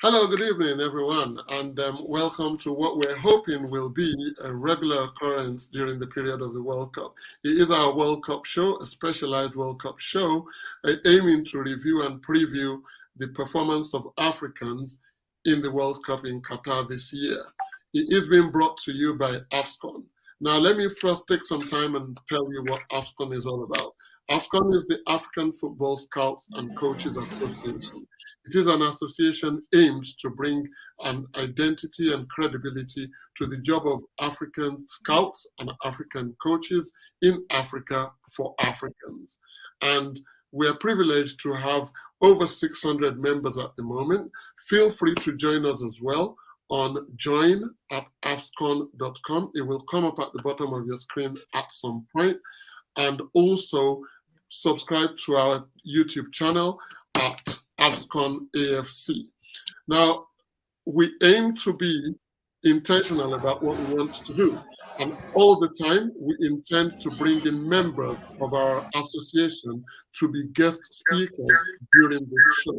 Hello, good evening, everyone, and welcome to what we're hoping will be a regular occurrence during the period of the World Cup. It is our World Cup show, a specialized World Cup show, aiming to review and preview the performance of Africans in the World Cup in Qatar this year. It is being brought to you by AFSCOAN. Now, let me first take some time and tell you what AFSCOAN is all about. AFSCOAN is the African Football Scouts and Coaches Association. It is an association aimed to bring an identity and credibility to the job of African scouts and African coaches in Africa for Africans. And we are privileged to have over 600 members at the moment. Feel free to join us as well on join@afscon.com. It will come up at the bottom of your screen at some point. And also subscribe to our YouTube channel at AFSCOAN AFC. Now, we aim to be intentional about what we want to do. And all the time, we intend to bring in members of our association to be guest speakers during the show.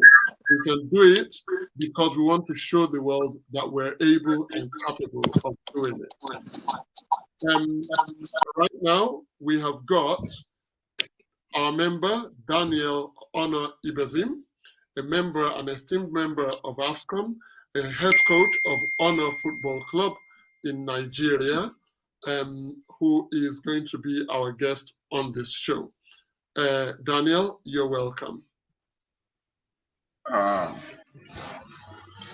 We can do it because we want to show the world that we're able and capable of doing it. Right now, we have got our member, Daniel Honor Ibezim, a member, an esteemed member of AFSCOAN, a head coach of Honor Football Club in Nigeria, who is going to be our guest on this show. Daniel, you're welcome.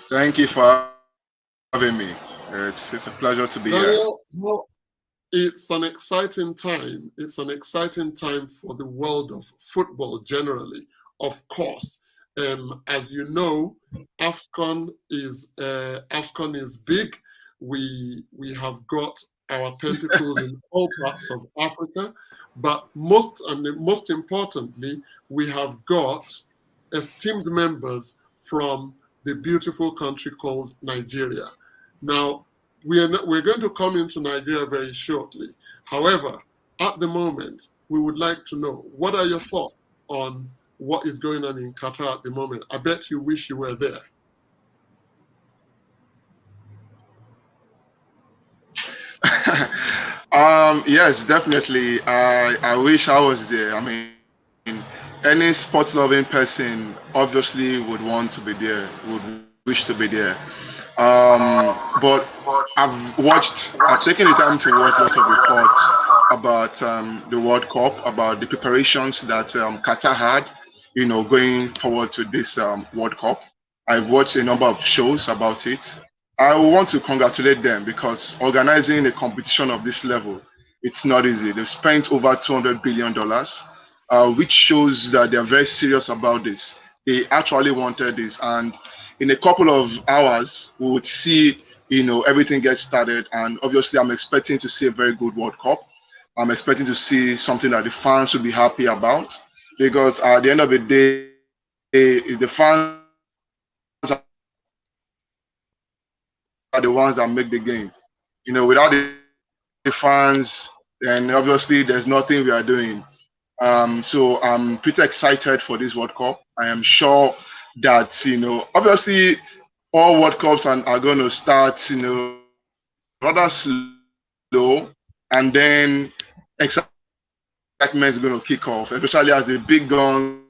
Thank you for having me. It's a pleasure to be Daniel, here. Well, it's an exciting time. It's an exciting time for the world of football generally, of course. As you know, AFSCOAN is big. We have got our tentacles in all parts of Africa, but most importantly, we have got esteemed members from the beautiful country called Nigeria. Now, we're going to come into Nigeria very shortly. However, at the moment, we would like to know, what are your thoughts on what is going on in Qatar at the moment? I bet you wish you were there. Yes, definitely. I wish I was there. I mean, any sports-loving person obviously would want to be there, would wish to be there. But I've taken the time to watch lots of reports about the World Cup, about the preparations that Qatar had, going forward to this World Cup. I've watched a number of shows about it. I want to congratulate them because organizing a competition of this level, it's not easy. They've spent over $200 billion, which shows that they're very serious about this. They actually wanted this, and in a couple of hours, we would see, everything get started. And obviously, I'm expecting to see a very good World Cup. I'm expecting to see something that the fans will be happy about, because at the end of the day, the fans are the ones that make the game. Without the fans, then obviously there's nothing we are doing. So I'm pretty excited for this World Cup. I am sure that, obviously all World Cups are going to start, rather slow, and then excitement is going to kick off, especially as the big guns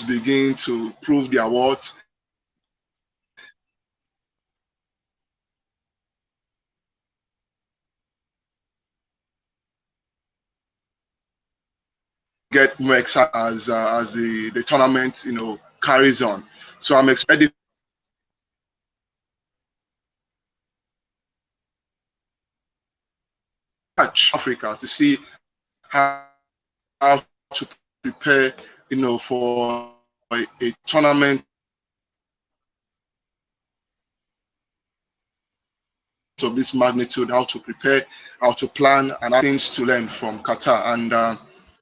begin to prove their worth. Get more excited as the tournament carries on. So I'm expecting Africa to see how to prepare for a tournament of this magnitude, how to prepare, how to plan, and things to learn from Qatar. And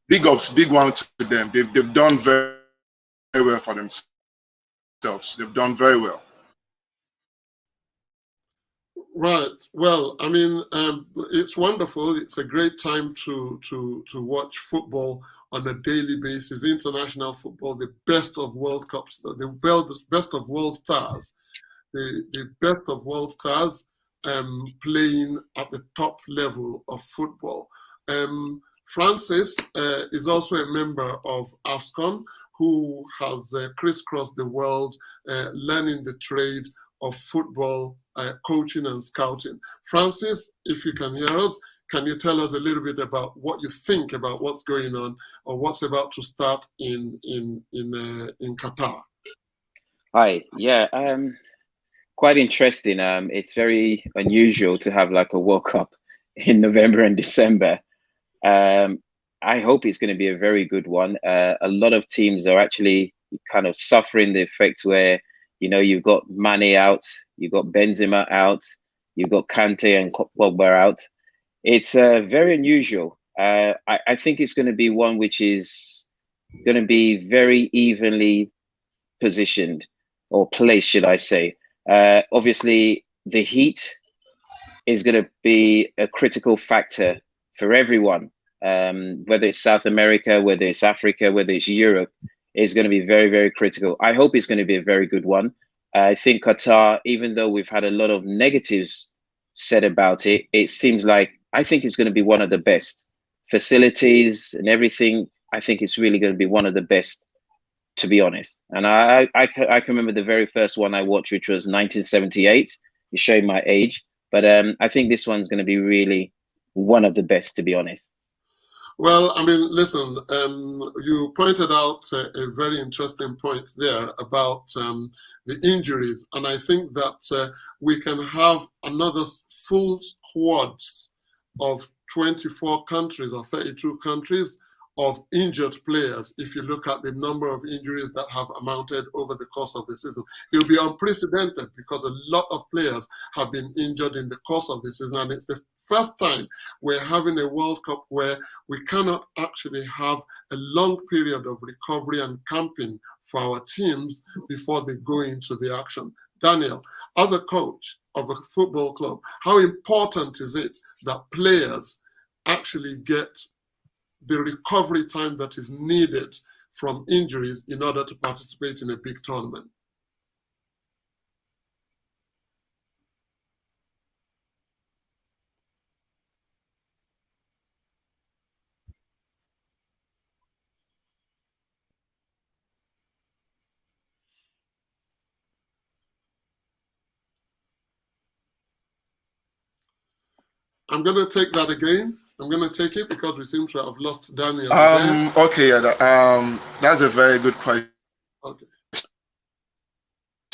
big ups, big one to them. They've done very, very well for themselves. They've done very well. Right. Well, I mean, it's wonderful. It's a great time to watch football on a daily basis. International football, the best of World Cups, best of world stars, the best of world stars playing at the top level of football. Francis is also a member of AFSCOAN, who has crisscrossed the world learning the trade of football coaching and scouting. Francis, if you can hear us, can you tell us a little bit about what you think about what's going on or what's about to start in Qatar? Hi, yeah, quite interesting. It's very unusual to have like a World Cup in November and December. Um, I hope it's going to be a very good one. A lot of teams are actually kind of suffering the effect where, you've got Mane out, you've got Benzema out, you've got Kante and Pogba out. It's very unusual. I think it's going to be one which is going to be very evenly positioned or placed, should I say. Obviously, the heat is going to be a critical factor for everyone, whether it's South America, whether it's Africa, whether it's Europe, is going to be very, very critical. I hope it's going to be a very good one. I think Qatar, even though we've had a lot of negatives said about it, it seems like I think it's going to be one of the best facilities and everything. I think it's really going to be one of the best, to be honest. And I can remember the very first one I watched, which was 1978. It's showing my age, but I think this one's going to be really one of the best, to be honest. Well, I mean, listen, you pointed out a very interesting point there about the injuries, and I think that we can have another full squads of 24 countries or 32 countries of injured players if you look at the number of injuries that have amounted over the course of the season. It will be unprecedented because a lot of players have been injured in the course of the season, and it's the first time we're having a World Cup where we cannot actually have a long period of recovery and camping for our teams before they go into the action. Daniel, as a coach of a football club, how important is it that players actually get the recovery time that is needed from injuries in order to participate in a big tournament? I'm going to take that again. I'm going to take it because we seem to have lost Daniel there. Okay, yeah, that's a very good question. Okay.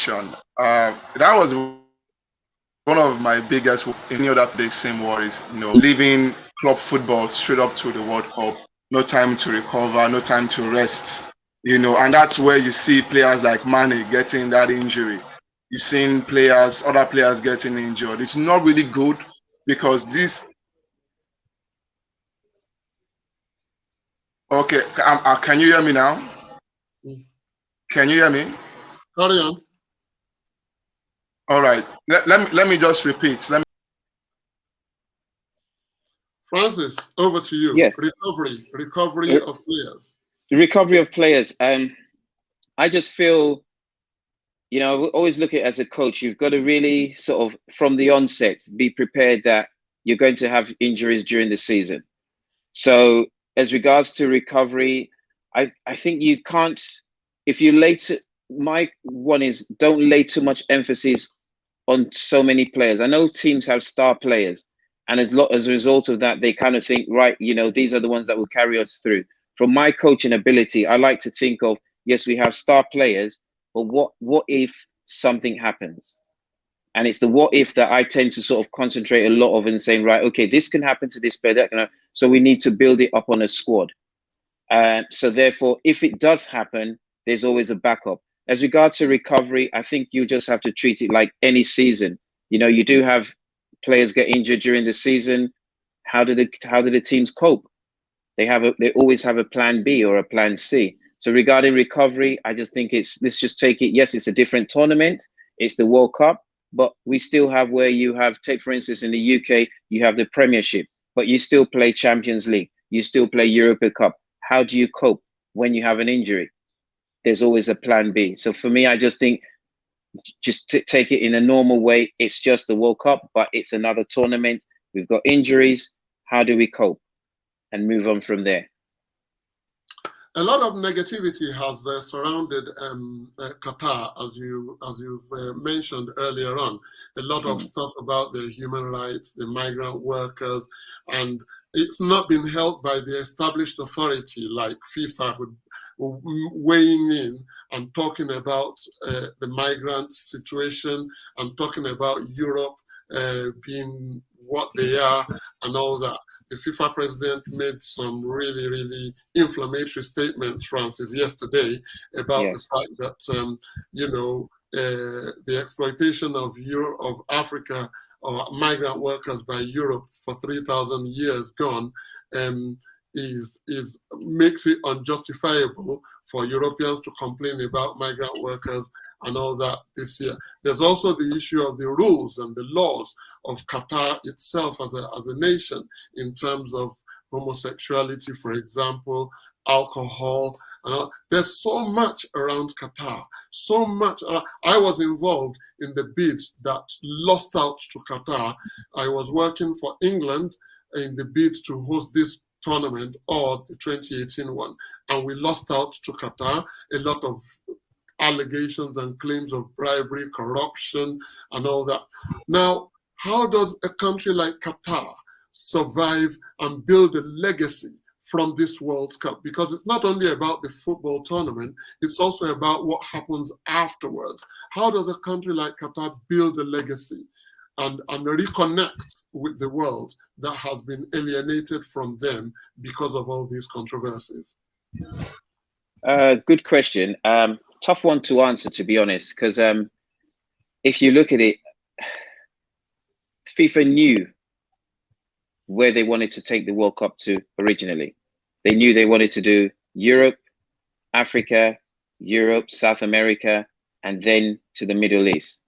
That was one of my biggest in that big same worries, leaving club football straight up to the World Cup, no time to recover, no time to rest, and that's where you see players like Mane getting that injury. You've seen other players getting injured. It's not really good because this. Okay, can you hear me now? Can you hear me? Carry on. All right. Let me just repeat. Francis, over to you. Yes. Recovery of players. The recovery of players. I just feel, I always look at it as a coach, you've got to really sort of, from the onset, be prepared that you're going to have injuries during the season. So as regards to recovery, I think you can't, if you my one is don't lay too much emphasis on so many players. I know teams have star players, and as a result of that, they kind of think, right, these are the ones that will carry us through. From my coaching ability, I like to think of, yes, we have star players, but what if something happens? And it's the what if that I tend to sort of concentrate a lot of and saying, right, okay, this can happen to this player, that can happen. So we need to build it up on a squad. So therefore, if it does happen, there's always a backup. As regards to recovery, I think you just have to treat it like any season. You do have players get injured during the season. How do the teams cope? They always have a plan B or a plan C. So regarding recovery, I just think let's just take it. Yes, it's a different tournament. It's the World Cup. but we still have where you have, take for instance, in the UK, you have the Premiership, but you still play Champions League, you still play Europa Cup. How do you cope when you have an injury? There's always a plan B. So for me, I just think just take it in a normal way. It's just the World Cup, but it's another tournament. We've got injuries. How do we cope and move on from there? A lot of negativity has surrounded Qatar, as you've mentioned earlier on. A lot of stuff about the human rights, the migrant workers, and it's not been helped by the established authority like FIFA weighing in and talking about the migrant situation and talking about Europe being what they are and all that. The FIFA president made some really, really inflammatory statements, Francis, yesterday about the fact that, the exploitation of Africa or migrant workers by Europe for 3,000 years gone makes it unjustifiable for Europeans to complain about migrant workers and all that this year. There's also the issue of the rules and the laws of Qatar itself as a nation in terms of homosexuality, for example, alcohol. There's so much around Qatar, so much. I was involved in the bid that lost out to Qatar. I was working for England in the bid to host this tournament or the 2018 one, and we lost out to Qatar. A lot of allegations and claims of bribery, corruption, and all that. Now, how does a country like Qatar survive and build a legacy from this World Cup? Because it's not only about the football tournament, it's also about what happens afterwards. How does a country like Qatar build a legacy and reconnect with the world that has been alienated from them because of all these controversies? Good question. Tough one to answer, to be honest, because if you look at it, FIFA knew where they wanted to take the World Cup to originally. They knew they wanted to do Europe, Africa, Europe, South America, and then to the Middle East.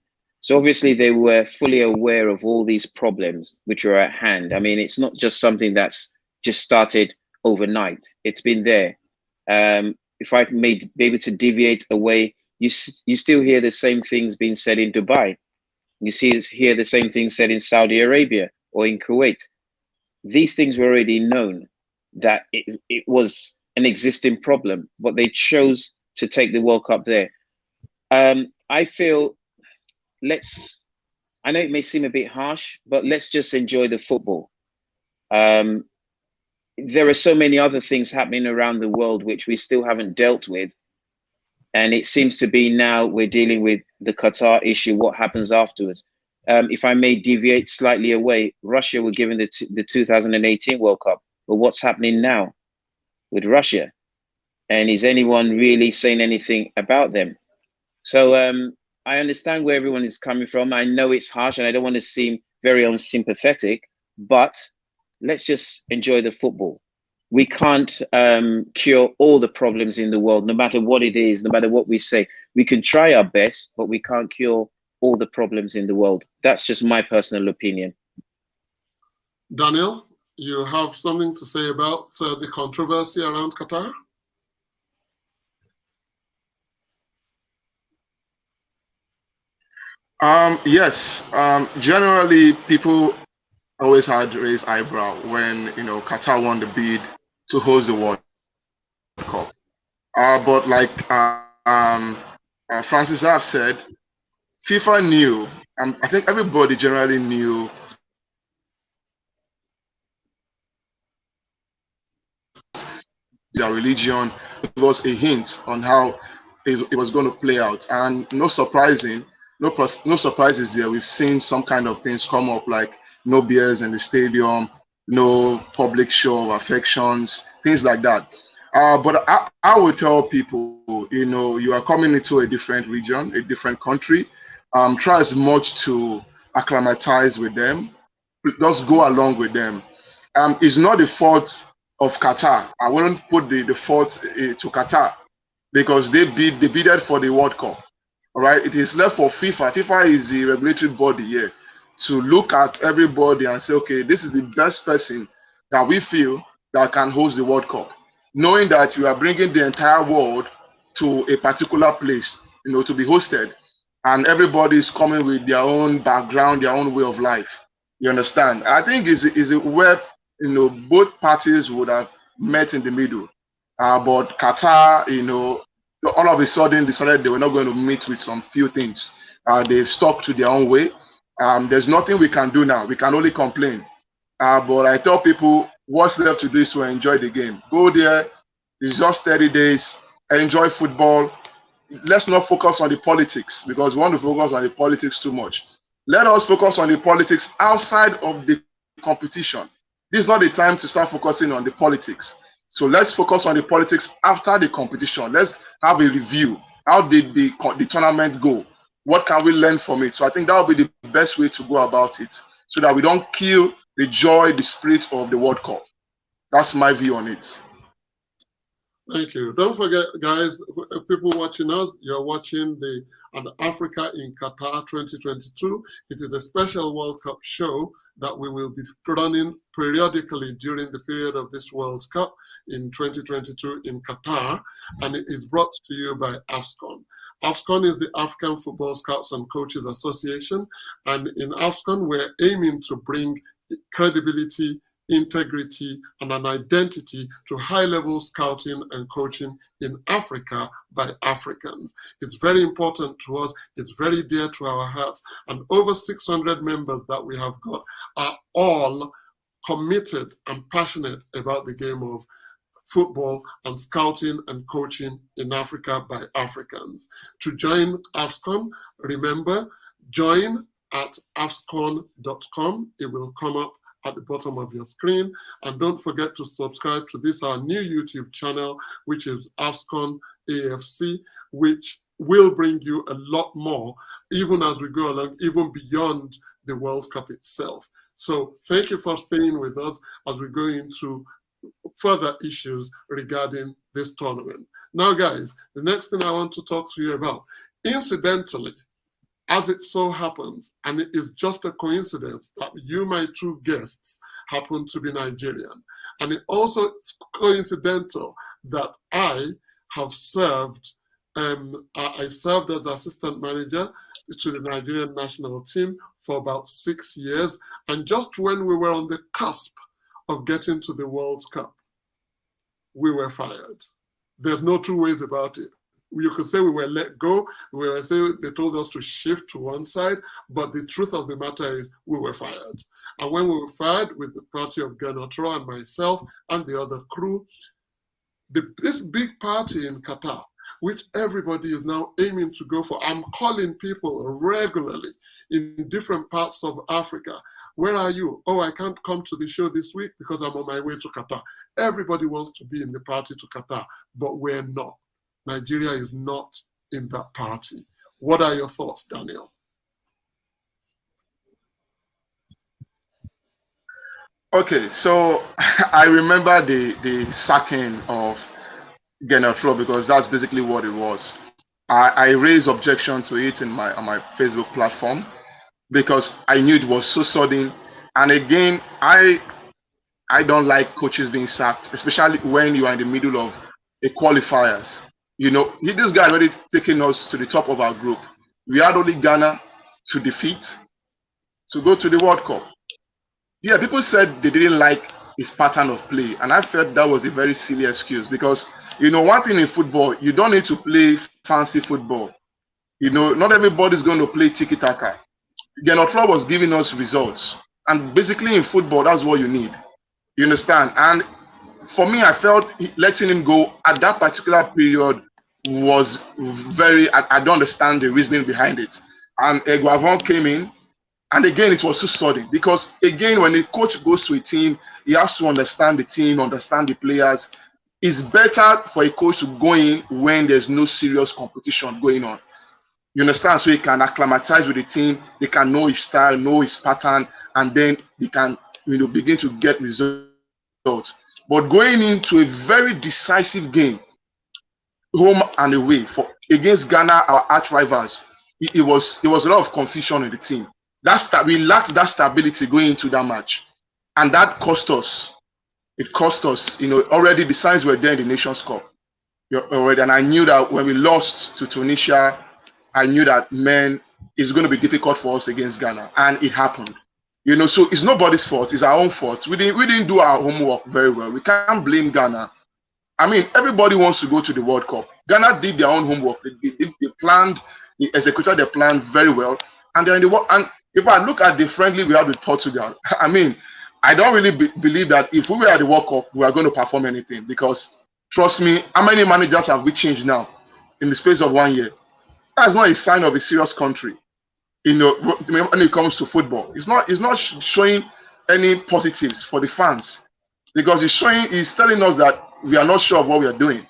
So obviously they were fully aware of all these problems which are at hand. I mean, it's not just something that's just started overnight. It's been there. If I may be able to deviate away, you still hear the same things being said in Dubai. You hear the same things said in Saudi Arabia or in Kuwait. These things were already known that it was an existing problem, but they chose to take the World Cup there. I feel I know it may seem a bit harsh, but let's just enjoy the football. There are so many other things happening around the world which we still haven't dealt with. And it seems to be now we're dealing with the Qatar issue, what happens afterwards. If I may deviate slightly away, Russia were given the 2018 World Cup. But what's happening now with Russia? And is anyone really saying anything about them? So I understand where everyone is coming from. I know it's harsh and I don't want to seem very unsympathetic, but let's just enjoy the football. We can't cure all the problems in the world, no matter what it is, no matter what we say. We can try our best, but we can't cure all the problems in the world. That's just my personal opinion. Daniel, you have something to say about the controversy around Qatar? Yes. Generally, people always had raised eyebrow when Qatar won the bid to host the World Cup. But like Francis have said, FIFA knew, and I think everybody generally knew their religion. It was a hint on how it was going to play out, and no surprises there. We've seen some kind of things come up, like no beers in the stadium, no public show of affections, things like that. But I would tell people, you are coming into a different region, a different country. Try as much to acclimatize with them. Just go along with them. It's not the fault of Qatar. I wouldn't put the fault to Qatar because they bidded for the World Cup. All right, it is left for FIFA. FIFA is the regulatory body here to look at everybody and say, okay, this is the best person that we feel that can host the World Cup, knowing that you are bringing the entire world to a particular place, to be hosted, and everybody is coming with their own background, their own way of life. You understand? I think is where both parties would have met in the middle, but Qatar, all of a sudden decided they were not going to meet with some few things. They've stuck to their own way. There's nothing we can do now. We can only complain. But I tell people what's left to do is to enjoy the game. Go there. It's just 30 days. Enjoy football. Let's not focus on the politics because we want to focus on the politics too much. Let us focus on the politics outside of the competition. This is not the time to start focusing on the politics. So let's focus on the politics after the competition. Let's have a review. How did the tournament go? What can we learn from it? So I think that would be the best way to go about it so that we don't kill the joy, the spirit of the World Cup. That's my view on it. Thank you. Don't forget, guys, people watching us, you're watching the Africa in Qatar 2022. It is a special World Cup show that we will be running periodically during the period of this World Cup in 2022 in Qatar, and it is brought to you by AFSCOAN. AFSCOAN is the African Football Scouts and Coaches Association, and in AFSCOAN, we're aiming to bring credibility, integrity, and an identity to high-level scouting and coaching in Africa by Africans. It's very important to us. It's very dear to our hearts. And over 600 members that we have got are all committed and passionate about the game of football and scouting and coaching in Africa by Africans. To join AFSCOAN, remember, join at afscon.com. It will come up at the bottom of your screen. And don't forget to subscribe to this, our new YouTube channel, which is AFSCOAN AFC, which will bring you a lot more, even as we go along, even beyond the World Cup itself. So thank you for staying with us as we go into further issues regarding this tournament. Now, guys, the next thing I want to talk to you about, incidentally, as it so happens, and it is just a coincidence that you, my two guests, happen to be Nigerian. And it also is coincidental that I have served, I served as assistant manager to the Nigerian national team for about 6 years. And just when we were on the cusp of getting to the World Cup, we were fired. There's no two ways about it. You could say we were let go. We were saying they told us to shift to one side, but the truth of the matter is we were fired. And when we were fired with the party of Genotro and myself and the other crew, this big party in Qatar, which everybody is now aiming to go for. I'm calling people regularly in different parts of Africa. Where are you? Oh, I can't come to the show this week because I'm on my way to Qatar. Everybody wants to be in the party to Qatar, but we're not. Nigeria is not in that party. What are your thoughts, Daniel? Okay, so I remember the sacking of Genotro because that's basically what it was. I raised objection to it on my Facebook platform because I knew it was so sudden. And again, I don't like coaches being sacked, especially when you are in the middle of a qualifiers. This guy already taken us to the top of our group. We had only Ghana to defeat to go to the World Cup. Yeah, people said they didn't like his pattern of play, and I felt that was a very silly excuse because, one thing in football, you don't need to play fancy football. Not everybody's going to play tiki-taka. Genotro was giving us results, and basically in football, that's what you need. You understand? And for me, I felt letting him go at that particular period was I don't understand the reasoning behind it. And Eguavon came in, and again, it was too sudden because, again, when a coach goes to a team, he has to understand the team, understand the players. It's better for a coach to go in when there's no serious competition going on. You understand? So he can acclimatize with the team, they can know his style, know his pattern, and then they can, begin to get results. But going into a very decisive game, home and away, for against Ghana, our arch rivals, it was a lot of confusion in the team. We lacked that stability going into that match, and that cost us. It cost us. Already the signs were there in the Nations Cup already, and I knew that when we lost to Tunisia, I knew that, man, it's going to be difficult for us against Ghana, and it happened. So it's nobody's fault. It's our own fault. We didn't do our homework very well. We can't blame Ghana. I mean, everybody wants to go to the World Cup. Ghana did their own homework. They planned, they executed their plan very well, and they're in the world. And if I look at the friendly we had with Portugal, I mean, I don't really believe that if we were at the World Cup, we are going to perform anything, because trust me, how many managers have we changed now in the space of 1 year? That's not a sign of a serious country. When it comes to football, it's not showing any positives for the fans, because it's telling us that we are not sure of what we are doing.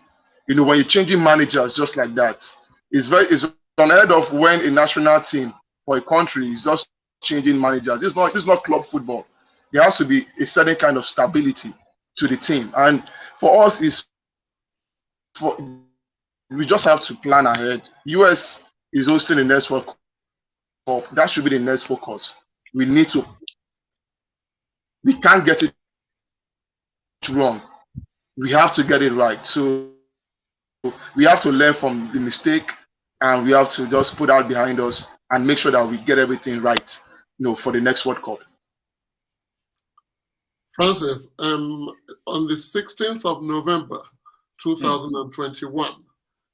When you're changing managers just like that, it's unheard of when a national team for a country is just changing managers. It's not club football. There has to be a certain kind of stability to the team, and for us we just have to plan ahead. US is hosting the next World Cup. That should be the next focus. We can't get it wrong. We have to get it right. So we have to learn from the mistake, and we have to just put that behind us and make sure that we get everything right, for the next World Cup. Francis, on the 16th of November 2021,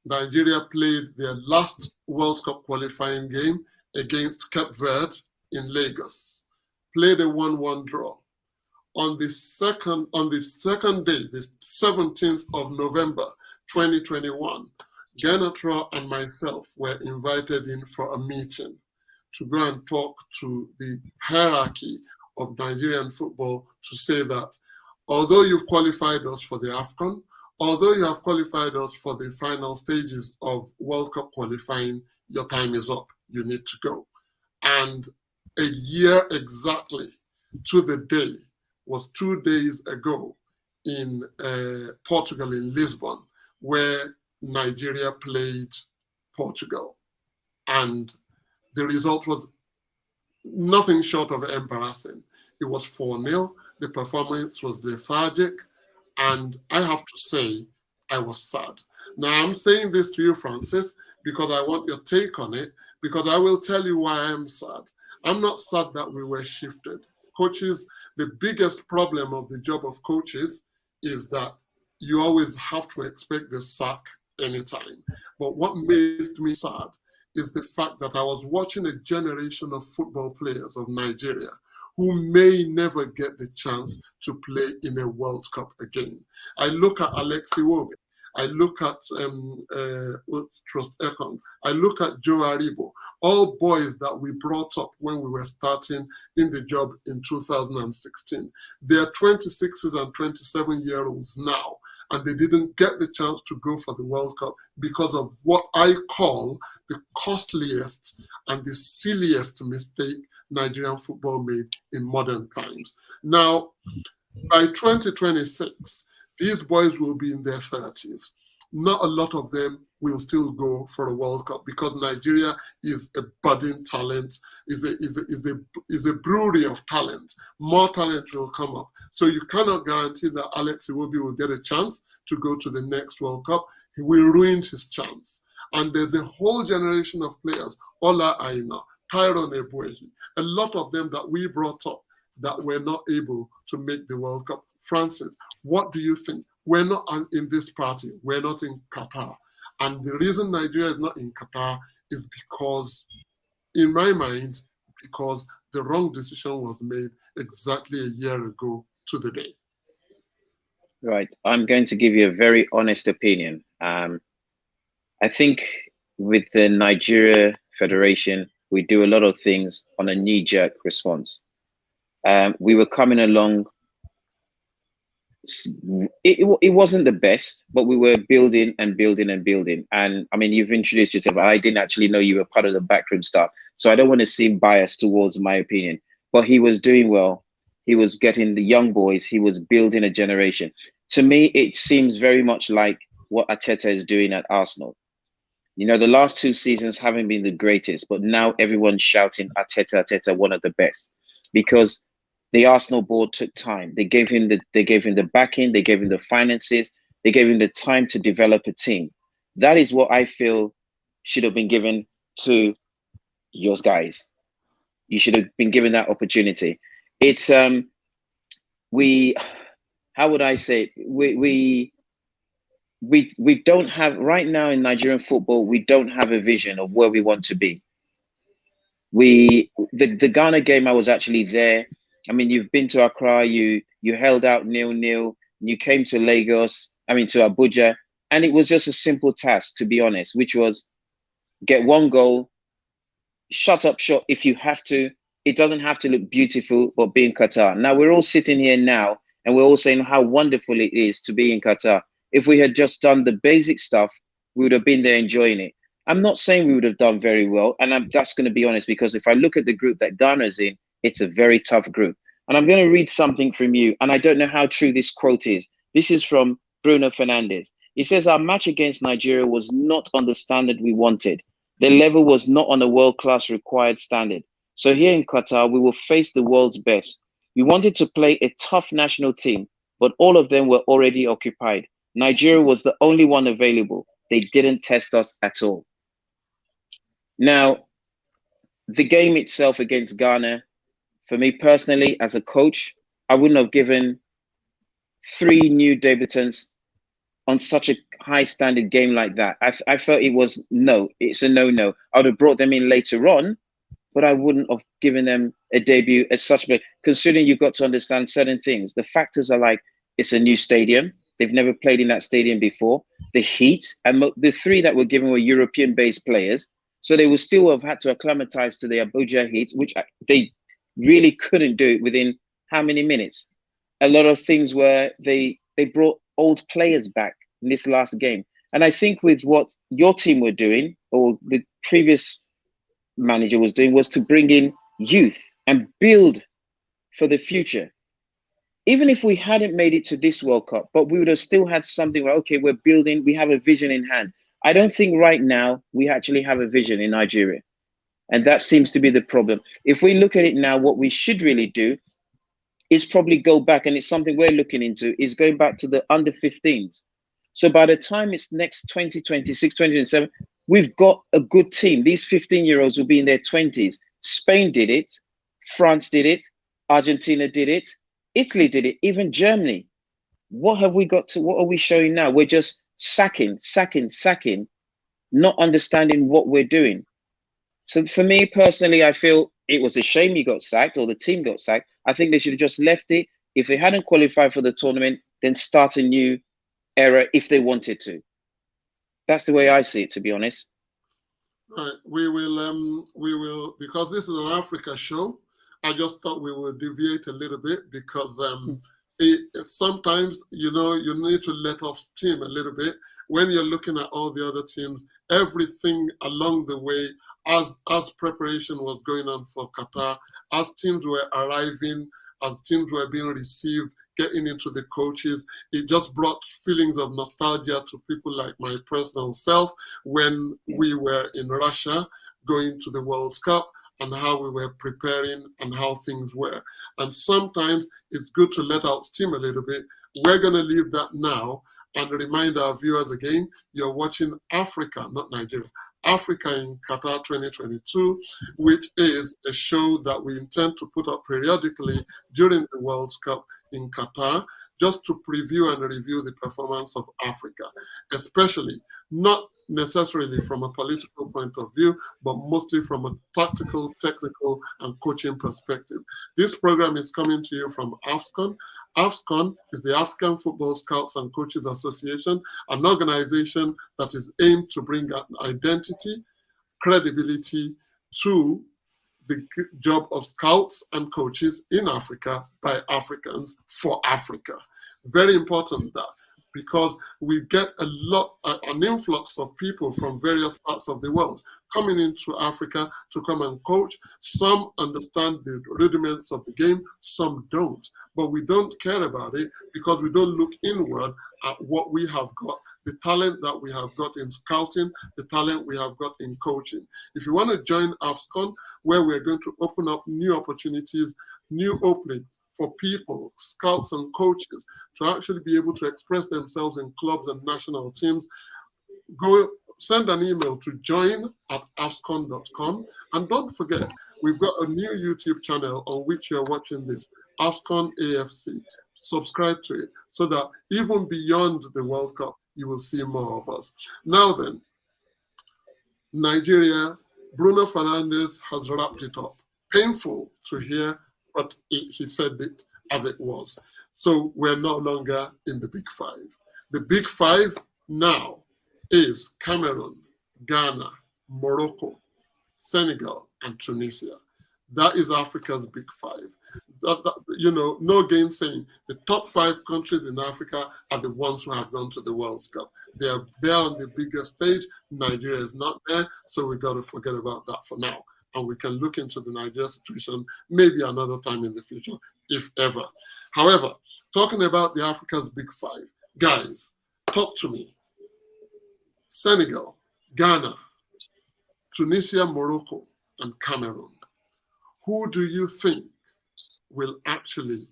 Nigeria played their last World Cup qualifying game against Cape Verde in Lagos, played a 1-1 draw. On the second day, the 17th of November 2021, Ganatra and myself were invited in for a meeting to go and talk to the hierarchy of Nigerian football, to say that although you've qualified us for the AFCOAN, although you have qualified us for the final stages of World Cup qualifying, your time is up. You need to go. And a year exactly to the day was 2 days ago in Portugal, in Lisbon, where Nigeria played Portugal. And the result was nothing short of embarrassing. It was 4-0. The performance was lethargic. And I have to say, I was sad. Now, I'm saying this to you, Francis, because I want your take on it, because I will tell you why I'm sad. I'm not sad that we were shifted. Coaches, the biggest problem of the job of coaches is that you always have to expect the sack anytime. But what makes me sad is the fact that I was watching a generation of football players of Nigeria who may never get the chance to play in a World Cup again. I look at Alexi Iwobi. I look at Trust Ekong. I look at Joe Aribo, all boys that we brought up when we were starting in the job in 2016. They are 26s and 27-year-olds now, and they didn't get the chance to go for the World Cup because of what I call the costliest and the silliest mistake Nigerian football made in modern times. Now, by 2026, these boys will be in their 30s. Not a lot of them will still go for a World Cup because Nigeria is a budding talent, is a brewery of talent. More talent will come up. So you cannot guarantee that Alex Iwobi will get a chance to go to the next World Cup. He will ruin his chance. And there's a whole generation of players, Ola Aina, Tyrone Ebuehi, a lot of them that we brought up that were not able to make the World Cup. Francis, what do you think? We're not in this party. We're not in Qatar. And the reason Nigeria is not in Qatar is because, in my mind, because the wrong decision was made exactly a year ago to the day. Right. I'm going to give you a very honest opinion. I think with the Nigeria Federation, we do a lot of things on a knee-jerk response. We were coming along. It wasn't the best, but we were building and building and building. And I mean, you've introduced yourself. I didn't actually know you were part of the backroom staff, so I don't want to seem biased towards my opinion. But he was doing well. He was getting the young boys. He was building a generation. To me, it seems very much like what Arteta is doing at Arsenal. You know, the last 2 seasons haven't been the greatest, but now everyone's shouting Arteta, Arteta, one of the best, because the Arsenal board took time. They gave him the backing, they gave him the finances, they gave him the time to develop a team. That is what I feel should have been given to yours guys. You should have been given that opportunity. It's we how would I say it? We don't have right now in Nigerian football, we don't have a vision of where we want to be. The Ghana game, I was actually there. I mean, you've been to Accra, you held out 0-0, you came to Lagos, I mean to Abuja, and it was just a simple task, to be honest, which was get one goal, shut up shop if you have to. It doesn't have to look beautiful, but be in Qatar. Now we're all sitting here now and we're all saying how wonderful it is to be in Qatar. If we had just done the basic stuff, we would have been there enjoying it. I'm not saying we would have done very well, and that's going to be honest, because if I look at the group that Ghana's in, it's a very tough group. And I'm going to read something from you, and I don't know how true this quote is. This is from Bruno Fernandes. He says, our match against Nigeria was not on the standard we wanted. The level was not on a world-class required standard. So here in Qatar, we will face the world's best. We wanted to play a tough national team, but all of them were already occupied. Nigeria was the only one available. They didn't test us at all. Now, the game itself against Ghana, for me personally, as a coach, I wouldn't have given 3 new debutants on such a high standard game like that. I felt it's a no. I would have brought them in later on, but I wouldn't have given them a debut as such. But considering you've got to understand certain things, the factors are like, it's a new stadium. They've never played in that stadium before. The heat, and the 3 that were given were European-based players. So they would still have had to acclimatize to the Abuja heat, which they really couldn't do it within how many minutes? A lot of things were they brought old players back in this last game. And I think with what your team were doing, or the previous manager was doing, was to bring in youth and build for the future. Even if we hadn't made it to this World Cup, but we would have still had something like, okay, we're building, we have a vision in hand. I don't think right now we actually have a vision in Nigeria. And that seems to be the problem. If we look at it now, what we should really do is probably go back, and it's something we're looking into, is going back to the under 15s. So by the time it's next 2026, 2027, we've got a good team. These 15-year-olds will be in their 20s. Spain did it. France did it. Argentina did it. Italy did it. Even Germany. What have we got to, what are we showing now? We're just sacking, not understanding what we're doing. So for me personally, I feel it was a shame he got sacked, or the team got sacked. I think they should have just left it. If they hadn't qualified for the tournament, then start a new era if they wanted to. That's the way I see it, to be honest. Right. We will, because this is an Africa show, I just thought we would deviate a little bit, because sometimes, you need to let off steam a little bit. When you're looking at all the other teams, everything along the way, as preparation was going on for Qatar, as teams were arriving, as teams were being received, getting into the coaches, it just brought feelings of nostalgia to people like my personal self when we were in Russia going to the World Cup, and how we were preparing and how things were. And sometimes it's good to let out steam a little bit. We're going to leave that now and remind our viewers again, you're watching Africa, not Nigeria. Africa in Qatar 2022, which is a show that we intend to put up periodically during the World Cup in Qatar, just to preview and review the performance of Africa, especially not necessarily from a political point of view, but mostly from a tactical, technical, and coaching perspective. This program is coming to you from AFSCOAN. AFSCOAN is the African Football Scouts and Coaches Association, an organization that is aimed to bring an identity, credibility to the job of scouts and coaches in Africa by Africans for Africa. Very important that, because we get an influx of people from various parts of the world coming into Africa to come and coach. Some understand the rudiments of the game, some don't. But we don't care about it because we don't look inward at what we have got, the talent that we have got in scouting, the talent we have got in coaching. If you want to join AFSCOAN, where we're going to open up new opportunities, new openings for people, scouts and coaches, to actually be able to express themselves in clubs and national teams, go send an email to join@afscon.com. And don't forget, we've got a new YouTube channel on which you're watching this, AFSCOAN AFC. Subscribe to it so that even beyond the World Cup, you will see more of us. Now then, Nigeria, Bruno Fernandes has wrapped it up. Painful to hear, but he said it as it was. So we're no longer in the Big Five. The Big Five now is Cameroon, Ghana, Morocco, Senegal, and Tunisia. That is Africa's Big Five. No gainsaying. The top 5 countries in Africa are the ones who have gone to the World Cup. They are there on the biggest stage. Nigeria is not there, so we got to forget about that for now. And we can look into the Nigeria situation maybe another time in the future, if ever. However, talking about the Africa's Big Five, guys, talk to me. Senegal, Ghana, Tunisia, Morocco, and Cameroon. Who do you think will actually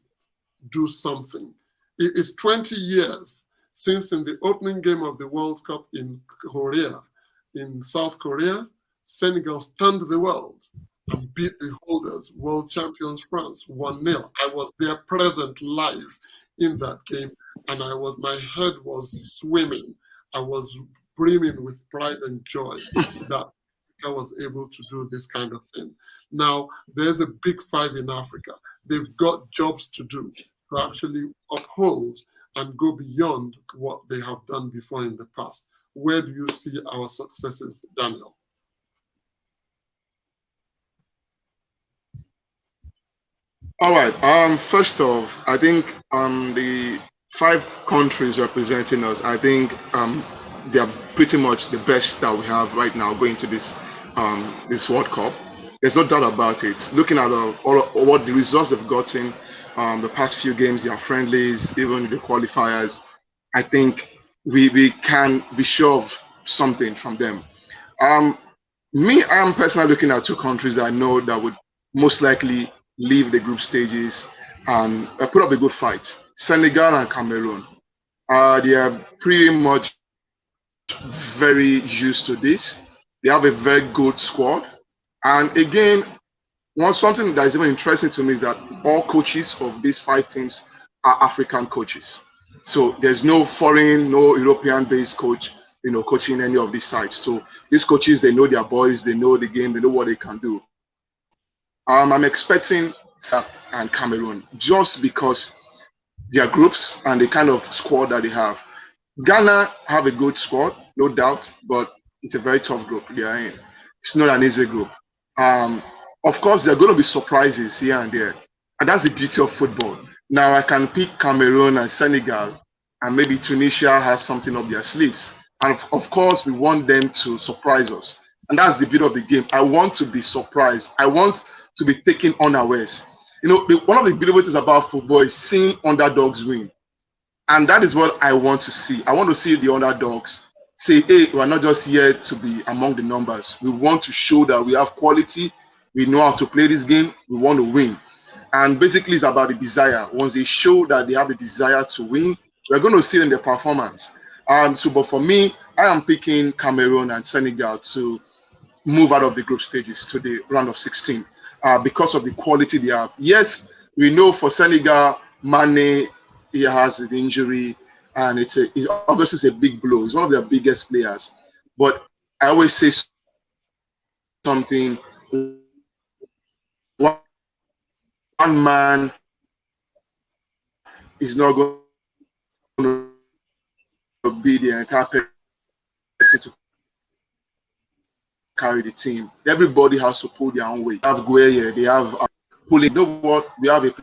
do something? It is 20 years since in the opening game of the World Cup in Korea, in South Korea, Senegal stunned the world and beat the holders, world champions France, 1-0. I was there present live in that game, and my head was swimming. I was brimming with pride and joy that I was able to do this kind of thing. Now, there's a Big Five in Africa. They've got jobs to do to actually uphold and go beyond what they have done before in the past. Where do you see our successes, Daniel? All right. First off, I think the 5 countries representing us, I think they are pretty much the best that we have right now going to this World Cup. There's no doubt about it. Looking at all what the results they've gotten, the past few games, their friendlies, even the qualifiers, I think we can be sure of something from them. Me, I'm personally looking at 2 countries that I know that would most likely leave the group stages and put up a good fight. Senegal and Cameroon. They are pretty much very used to this. They have a very good squad. And again, something that is even interesting to me is that all coaches of these 5 teams are African coaches. So there's no foreign, no European-based coach, coaching any of these sides. So these coaches, they know their boys, they know the game, they know what they can do. I'm expecting and Cameroon just because their groups and the kind of squad that they have. Ghana have a good squad, no doubt, but it's a very tough group they are in. It's not an easy group. Of course, there are going to be surprises here and there, and that's the beauty of football. Now, I can pick Cameroon and Senegal, and maybe Tunisia has something up their sleeves. And of course, we want them to surprise us. And that's the beauty of the game. I want to be surprised. I want to be taken unawares. One of the beautiful things about football is seeing underdogs win. And that is what I want to see. I want to see the underdogs say, hey, we're not just here to be among the numbers. We want to show that we have quality. We know how to play this game. We want to win. And basically, it's about the desire. Once they show that they have the desire to win, we're going to see it in their performance. But for me, I am picking Cameroon and Senegal to move out of the group stages to the round of 16 because of the quality they have. Yes, we know for Senegal, Mane, he has an injury, and it's obviously a big blow. He's one of their biggest players. But I always say something, one man is not going to be the entire person to carry the team. Everybody has to pull their own weight. They have Gueye, they have pulling. You know what? We have a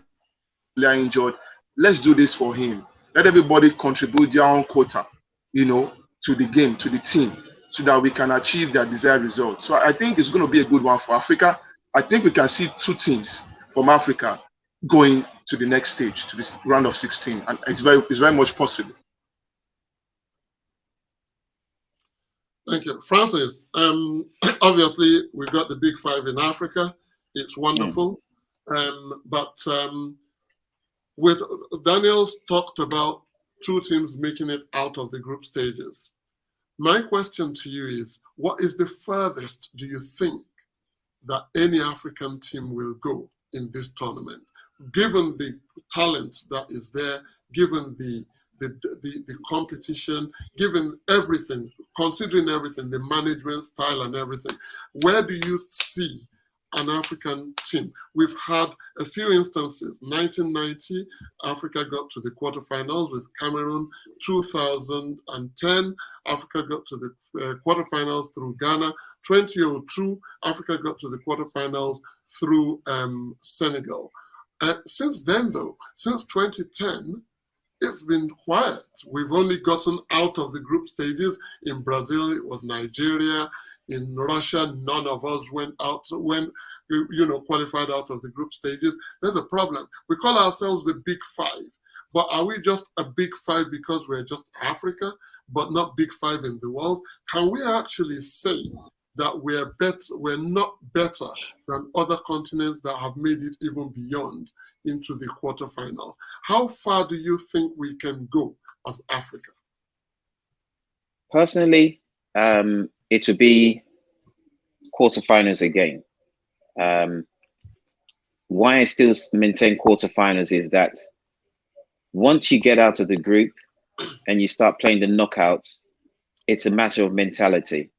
player injured. Let's do this for him. Let everybody contribute their own quota, to the game, to the team, so that we can achieve their desired result. So I think it's going to be a good one for Africa. I think we can see 2 teams from Africa going to the next stage, to this round of 16, and it's very much possible. Thank you, Francis. Obviously, we've got the Big Five in Africa. It's wonderful, but with Daniel's talked about 2 teams making it out of the group stages. My question to you is, what is the furthest do you think that any African team will go in this tournament, given the talent that is there, given the competition, given everything, considering everything, the management style and everything? Where do you see an African team? We've had a few instances. 1990, Africa got to the quarterfinals with Cameroon. 2010, Africa got to the quarterfinals through Ghana. 2002, Africa got to the quarterfinals through Senegal. Since then, though, since 2010, it's been quiet. We've only gotten out of the group stages. In Brazil, it was Nigeria. In Russia, none of us went out, qualified out of the group stages. There's a problem. We call ourselves the Big Five, but are we just a Big Five because we're just Africa, but not Big Five in the world? Can we actually say that we're not better than other continents that have made it even beyond into the quarterfinals? How far do you think we can go as Africa? Personally, it would be quarterfinals again. Why I still maintain quarterfinals is that once you get out of the group and you start playing the knockouts, it's a matter of mentality.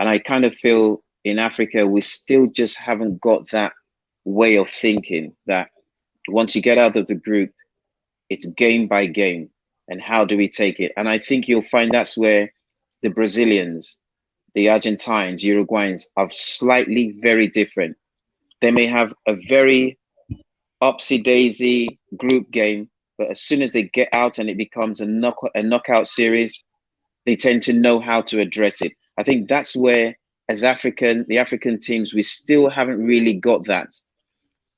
And I kind of feel in Africa, we still just haven't got that way of thinking, that once you get out of the group, it's game by game. And how do we take it? And I think you'll find that's where the Brazilians, the Argentines, Uruguayans are slightly very different. They may have a very upsy-daisy group game, but as soon as they get out and it becomes a knockout series, they tend to know how to address it. I think that's where, as the African teams, we still haven't really got that.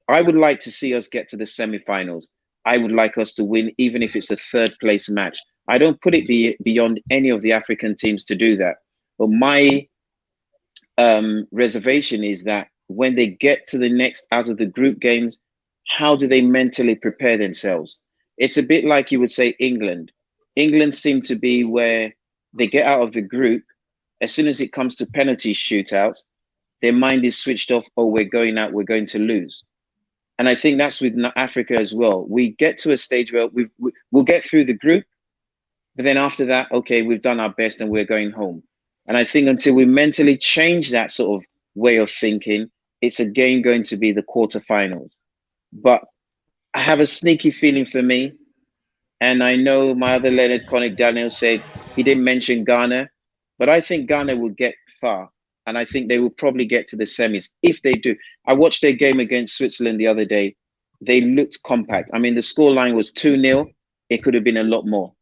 I would like to see us get to the semifinals. I would like us to win, even if it's a 3rd place match. I don't put it beyond any of the African teams to do that. But my reservation is that when they get to the next out of the group games, how do they mentally prepare themselves? It's a bit like you would say England. England seem to be where they get out of the group. As soon as it comes to penalty shootouts, their mind is switched off. Oh, we're going out, we're going to lose. And I think that's with Africa as well. We get to a stage where we'll get through the group, but then after that, okay, we've done our best and we're going home. And I think until we mentally change that sort of way of thinking, it's again going to be the quarterfinals. But I have a sneaky feeling for me, and I know my other Leonard Connick Daniel said he didn't mention Ghana, but I think Ghana will get far, and I think they will probably get to the semis if they do. I watched their game against Switzerland the other day. They looked compact. I mean, the scoreline was 2-0. It could have been a lot more.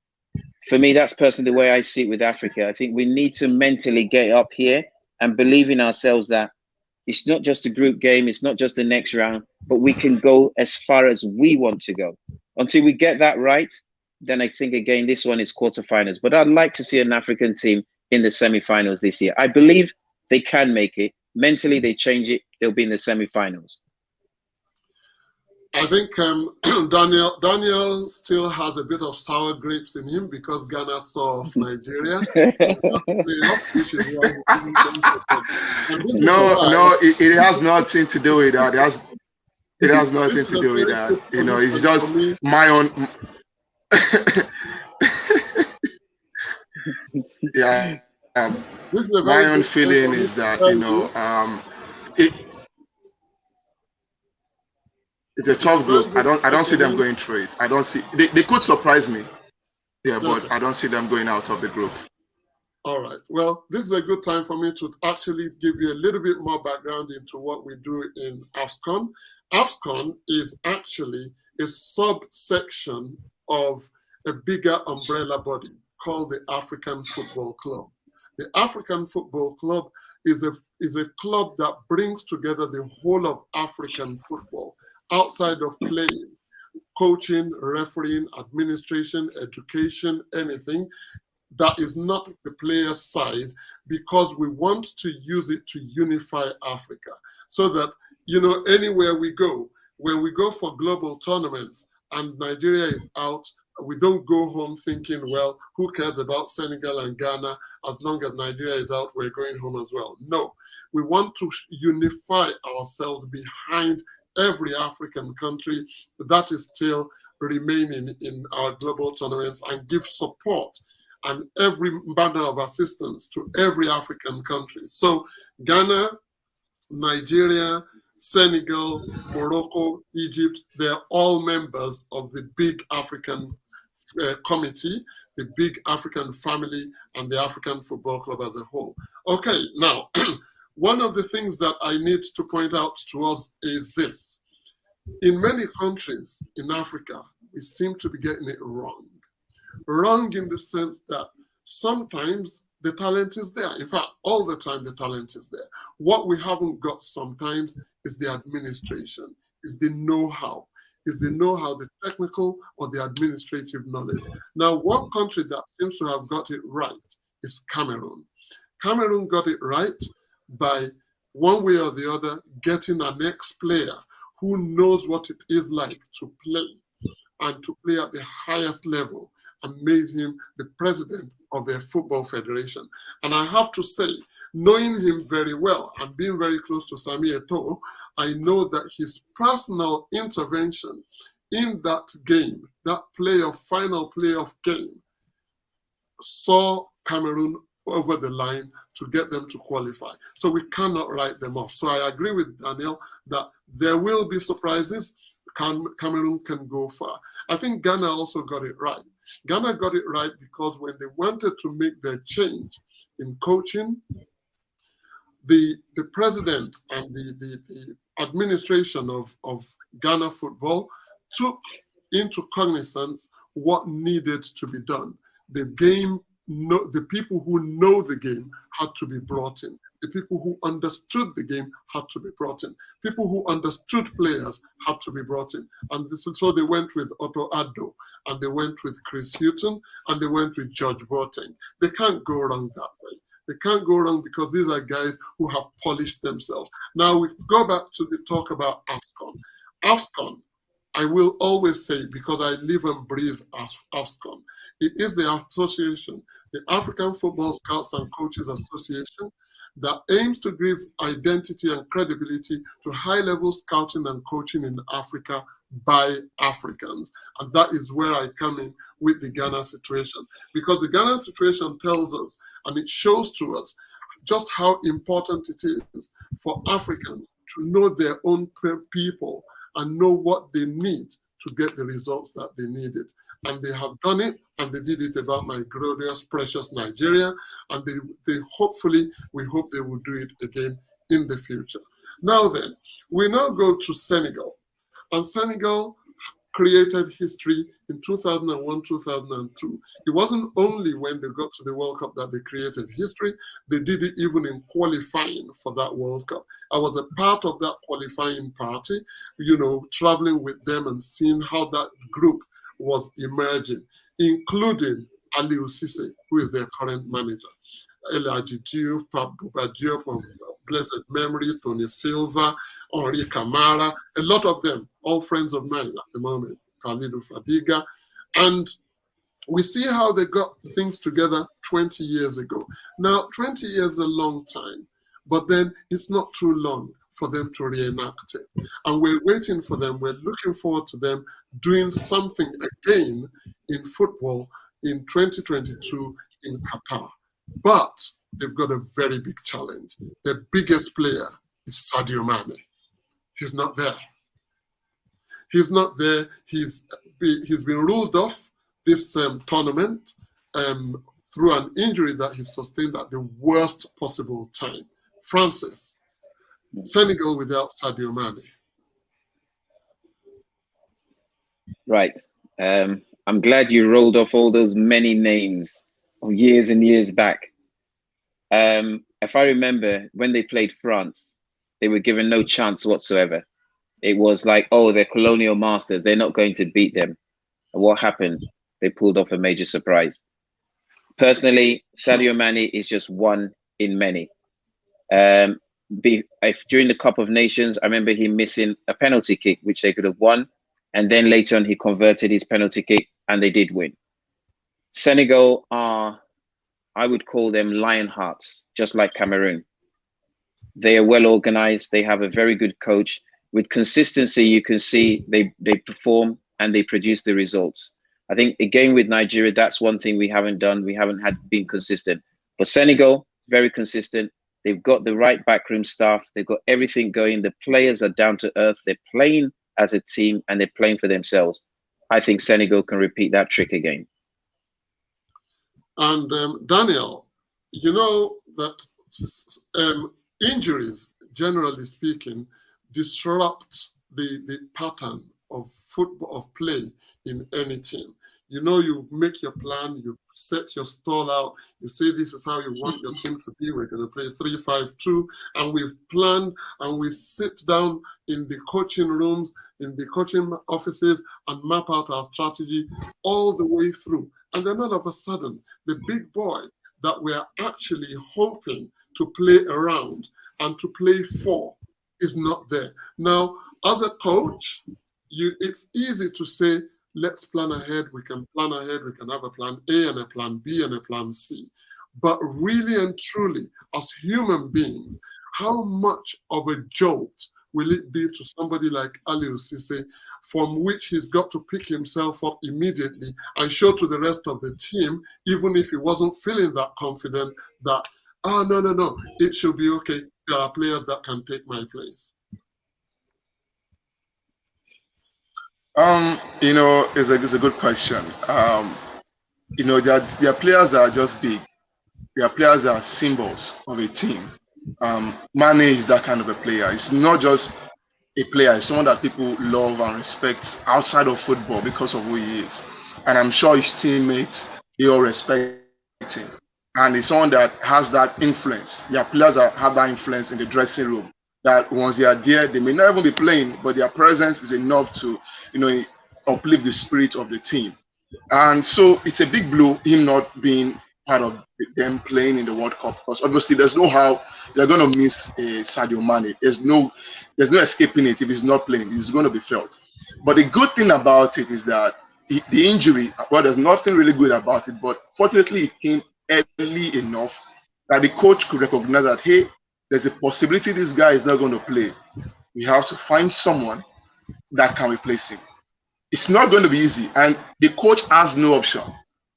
For me, that's personally the way I see it with Africa. I think we need to mentally get up here and believe in ourselves that it's not just a group game, it's not just the next round, but we can go as far as we want to go. Until we get that right, then I think, again, this one is quarterfinals. But I'd like to see an African team in the semifinals this year. I believe they can make it. Mentally, they change it, they'll be in the semifinals. I think Daniel still has a bit of sour grapes in him because Ghana saw off Nigeria. Which is why it has nothing to do with that. It has nothing to do with that. It's just my own. Yeah. My own feeling is that it's a tough group. I don't see them going through it. I don't see they could surprise me. Yeah, but okay. I don't see them going out of the group. All right. Well, this is a good time for me to actually give you a little bit more background into what we do in AFSCOAN. AFSCOAN is actually a subsection of a bigger umbrella body called the African Football Club. The African Football Club is a club that brings together the whole of African football outside of playing, coaching, refereeing, administration, education, anything that is not the player's side, because we want to use it to unify Africa so that, anywhere we go, when we go for global tournaments and Nigeria is out, we don't go home thinking, well, who cares about Senegal and Ghana? As long as Nigeria is out, we're going home as well. No, we want to unify ourselves behind every African country that is still remaining in our global tournaments and give support and every manner of assistance to every African country. So Ghana, Nigeria, Senegal, Morocco, Egypt, they're all members of the big African committee, the big African family, and the African Football Club as a whole. Okay, now, one of the things that I need to point out to us is this. In many countries in Africa, we seem to be getting it wrong. Wrong in the sense that sometimes the talent is there. In fact, all the time the talent is there. What we haven't got sometimes is the administration, is the know-how, the technical or the administrative knowledge. Now, one country that seems to have got it right is Cameroon. Cameroon got it right by, one way or the other, getting an ex-player who knows what it is like to play and to play at the highest level, and made him the president of their football federation. And I have to say, knowing him very well and being very close to Sami Eto'o, I know that his personal intervention in that game, that final playoff game, saw Cameroon over the line to get them to qualify. So we cannot write them off. So I agree with Daniel that there will be surprises. Cameroon can go far. I think Ghana also got it right. Ghana got it right because when they wanted to make their change in coaching, the president and the administration of Ghana football took into cognizance what needed to be done. The people who know the game had to be brought in. The people who understood the game had to be brought in. People who understood players had to be brought in. And so they went with Otto Addo, and they went with Chris Hughton, and they went with George Boateng. They can't go wrong that way. They can't go wrong because these are guys who have polished themselves. Now we go back to the talk about AFSCOAN. AFSCOAN, I will always say, because I live and breathe AFSCOAN, it is the association, the African Football Scouts and Coaches Association, that aims to give identity and credibility to high-level scouting and coaching in Africa by Africans. And that is where I come in with the Ghana situation. Because the Ghana situation tells us, and it shows to us, just how important it is for Africans to know their own people and know what they need to get the results that they needed. And they have done it, and they did it about my glorious, precious Nigeria, and we hope they will do it again in the future. Now then, we now go to Senegal. And Senegal created history in 2001, 2002. It wasn't only when they got to the World Cup that they created history, they did it even in qualifying for that World Cup. I was a part of that qualifying party, traveling with them and seeing how that group was emerging, including Aliou Cissé, who is their current manager. Elaji Diouf, Pape Bouba Diop of blessed memory, Tony Silva, Henri Camara, a lot of them, all friends of mine at the moment, Khalidou Fadiga. And we see how they got things together 20 years ago. Now, 20 years is a long time, but then it's not too long for them to reenact it. And we're waiting for them. We're looking forward to them doing something again in football in 2022 in Qatar. But they've got a very big challenge. Their biggest player is Sadio Mane. He's not there. He's not there. He's been ruled off this tournament through an injury that he sustained at the worst possible time. Francis, Senegal without Sadio Mane. Right. I'm glad you rolled off all those many names of years and years back. If I remember when they played France, they were given no chance whatsoever. It was like, oh, they're colonial masters. They're not going to beat them. And what happened? They pulled off a major surprise. Personally, Sadio Mane is just one in many. During the Cup of Nations, I remember him missing a penalty kick, which they could have won. And then later on, he converted his penalty kick and they did win. Senegal are, I would call them lion hearts, just like Cameroon. They are well organized. They have a very good coach. With consistency, you can see they perform and they produce the results. I think again with Nigeria, that's one thing we haven't done. We haven't been consistent. But Senegal, very consistent. They've got the right backroom staff. They've got everything going. The players are down to earth. They're playing as a team and they're playing for themselves. I think Senegal can repeat that trick again. And Daniel, you know that injuries, generally speaking, disrupt the pattern of football, of play in any team. You know, you make your plan, you set your stall out, you say this is how you want your team to be. We're going to play 3-5-2, and we've planned and we sit down in the coaching rooms, in the coaching offices, and map out our strategy all the way through. And then all of a sudden, the big boy that we're actually hoping to play around and to play for is not there. Now, as a coach, it's easy to say, let's plan ahead. We can plan ahead. We can have a plan A and a plan B and a plan C. But really and truly, as human beings, how much of a jolt will it be to somebody like Aliou Cisse, from which he's got to pick himself up immediately and show to the rest of the team, even if he wasn't feeling that confident, that, no, it should be okay. There are players that can take my place. It's a good question. There are players that are just big. There are players that are symbols of a team. Mane is that kind of a player. It's not just a player. It's someone that people love and respect outside of football because of who he is. And I'm sure his teammates, they all respect him. And he's someone that has that influence. There are players that have that influence in the dressing room, that once they are there, they may not even be playing, but their presence is enough to, uplift the spirit of the team. And so it's a big blow, him not being part of them playing in the World Cup, because obviously there's no how they're going to miss Sadio Mane. There's no escaping it. If he's not playing, it's going to be felt. But the good thing about it is that the injury, well, there's nothing really good about it, but fortunately it came early enough that the coach could recognize that, hey, there's a possibility this guy is not going to play. We have to find someone that can replace him. It's not going to be easy, and the coach has no option.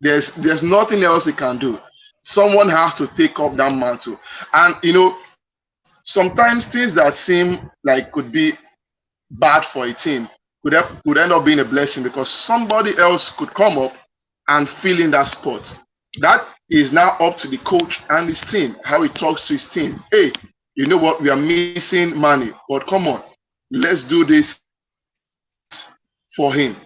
There's nothing else he can do. Someone has to take up that mantle. And sometimes things that seem like could be bad for a team could end up being a blessing, because somebody else could come up and fill in that spot. That is now up to the coach and his team, how he talks to his team. Hey, you know what? We are missing Mane, but come on, let's do this for him.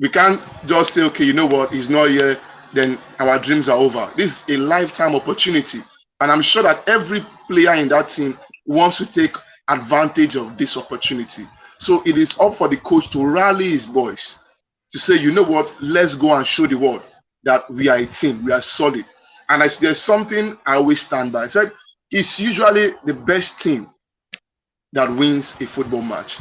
We can't just say, okay, you know what? He's not here, then our dreams are over. This is a lifetime opportunity. And I'm sure that every player in that team wants to take advantage of this opportunity. So it is up for the coach to rally his boys to say, you know what? Let's go and show the world that we are a team, we are solid. And there's something I always stand by. I said, it's usually the best team that wins a football match.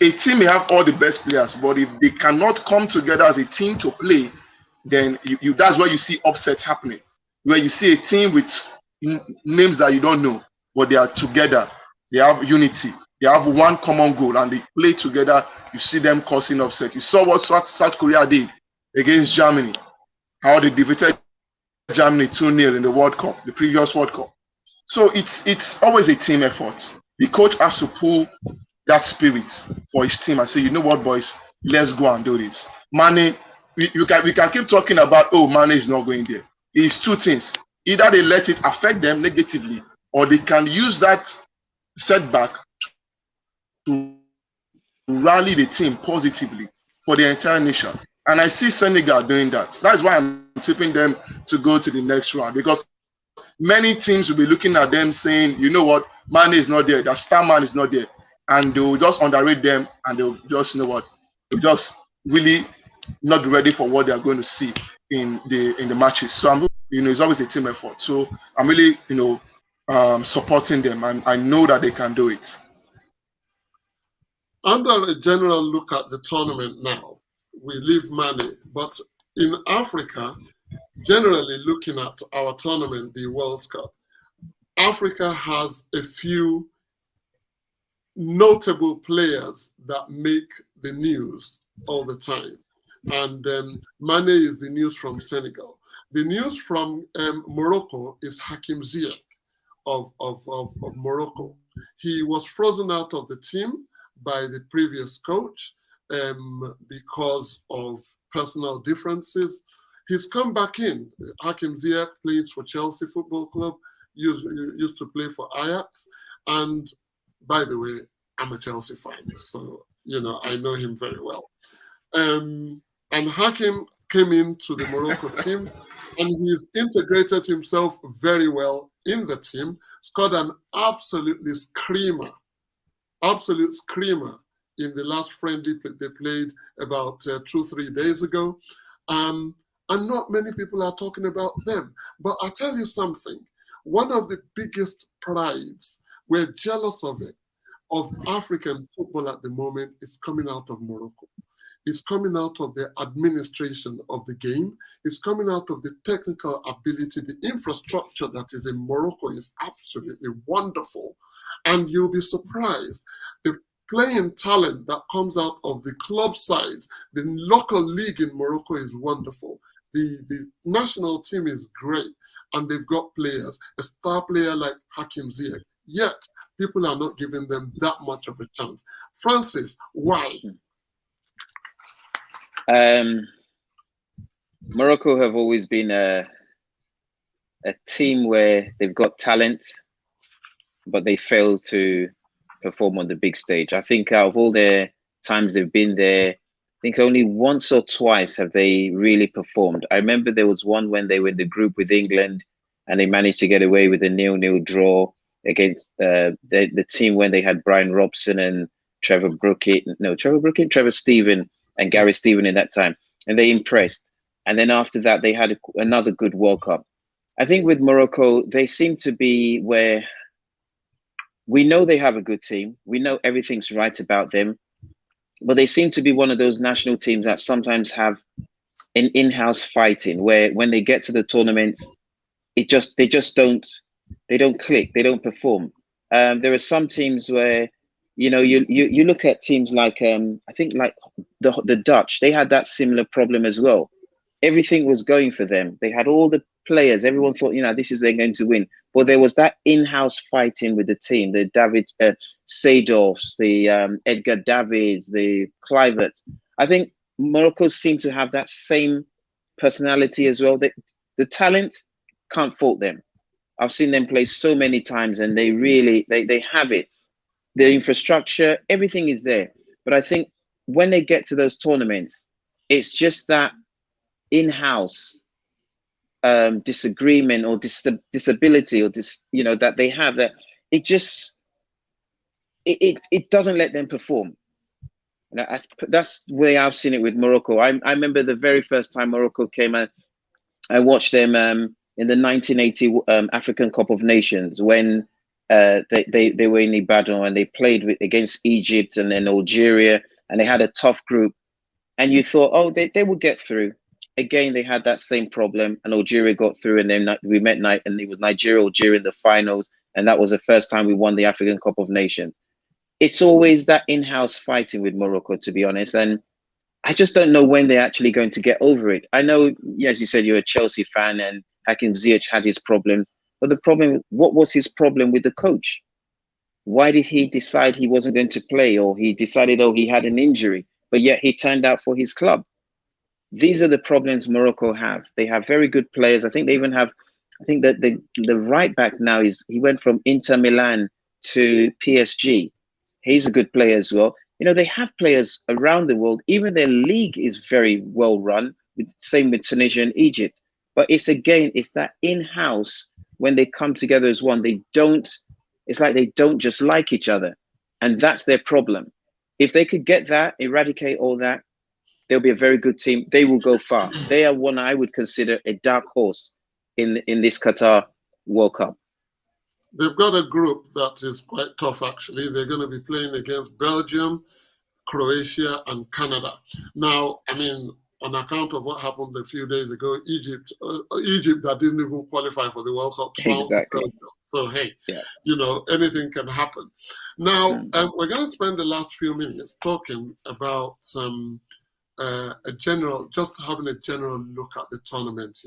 A team may have all the best players, but if they cannot come together as a team to play, then that's where you see upsets happening. Where you see a team with names that you don't know, but they are together, they have unity, they have one common goal, and they play together. You see them causing upset. You saw what South Korea did against Germany, how they defeated Germany 2-0 in the World Cup, the previous World Cup. So it's always a team effort. The coach has to pull that spirit for his team and say, you know what, boys, let's go and do this. Mane, we can keep talking about, oh, Mane is not going there. It's two things. Either they let it affect them negatively, or they can use that setback to rally the team positively for the entire nation. And I see Senegal doing that. That's why I'm tipping them to go to the next round, because many teams will be looking at them saying, you know what, Mane is not there, that star man is not there. And they will just underrate them, and they'll just, you know what, they'll just really not be ready for what they are going to see in the matches. So I'm, it's always a team effort. So I'm really, supporting them, and I know that they can do it. Under a general look at the tournament now, we leave Mane, but in Africa, generally looking at our tournament, the World Cup, Africa has a few notable players that make the news all the time. And Mane is the news from Senegal. The news from Morocco is Hakim Ziyech of Morocco. He was frozen out of the team by the previous coach because of personal differences. He's come back in. Hakim Ziyech plays for Chelsea Football Club, used to play for Ajax. And by the way, I'm a Chelsea fan, so, I know him very well. And Hakim came into the Morocco team, and he's integrated himself very well in the team, scored an absolute screamer in the last friendly they played about 2-3 days ago. And not many people are talking about them. But I'll tell you something. One of the biggest prides, we're jealous of it, of African football at the moment is coming out of Morocco. It's coming out of the administration of the game. It's coming out of the technical ability. The infrastructure that is in Morocco is absolutely wonderful. And you'll be surprised. The playing talent that comes out of the club sides, the local league in Morocco is wonderful. The national team is great, and they've got players, a star player like Hakim Ziyech. Yet, people are not giving them that much of a chance. Francis, why? Morocco have always been a team where they've got talent, but they fail to perform on the big stage. I think out of all the times they've been there, I think only once or twice have they really performed. I remember there was one when they were in the group with England and they managed to get away with a 0-0 draw against the team when they had Brian Robson and Trevor Steven and Gary Steven in that time. And they impressed. And then after that, they had another good World Cup. I think with Morocco, they seem to be where we know they have a good team. We know everything's right about them. But they seem to be one of those national teams that sometimes have an in-house fighting where when they get to the tournaments, they don't click, they don't perform. There are some teams where, you look at teams like, I think like the Dutch, they had that similar problem as well. Everything was going for them. They had all the players. Everyone thought, this is they're going to win. But there was that in-house fighting with the team, the David Seedorfs, the Edgar Davids, the Kluiverts. I think Morocco seem to have that same personality as well. The talent, can't fault them. I've seen them play so many times and they really, they have it. The infrastructure, everything is there. But I think when they get to those tournaments, it's just that in-house disagreement or disability or that they have, that it just it doesn't let them perform. That's the way I've seen it with Morocco. I remember the very first time Morocco came out, I watched them in the 1980 African Cup of Nations when they were in Ibadan and they played against Egypt and then Algeria, and they had a tough group, and you thought, oh, they would get through. Again, they had that same problem, and Algeria got through, and then we met and it was Algeria in the finals, and that was the first time we won the African Cup of Nations. It's always that in-house fighting with Morocco, to be honest, and I just don't know when they're actually going to get over it. I know, as you said, you're a Chelsea fan, and Hakim Ziyech had his problems, but the problem, what was his problem with the coach? Why did he decide he wasn't going to play, or he decided, oh, he had an injury, but yet he turned out for his club? These are the problems Morocco have. They have very good players. I think they even have, I think that the right back now he went from Inter Milan to PSG. He's a good player as well. They have players around the world. Even their league is very well run. Same with Tunisia and Egypt. But it's that in-house when they come together as one. It's like they don't just like each other, and that's their problem. If they could get that, eradicate all that, they'll be a very good team. They will go far. They are one I would consider a dark horse in this Qatar World Cup. They've got a group that is quite tough, actually. They're going to be playing against Belgium, Croatia, and Canada. Now, I mean, on account of what happened a few days ago, Egypt that didn't even qualify for the World Cup. Exactly. So, hey, yeah. Anything can happen. Now, we're going to spend the last few minutes talking about just having a general look at the tournament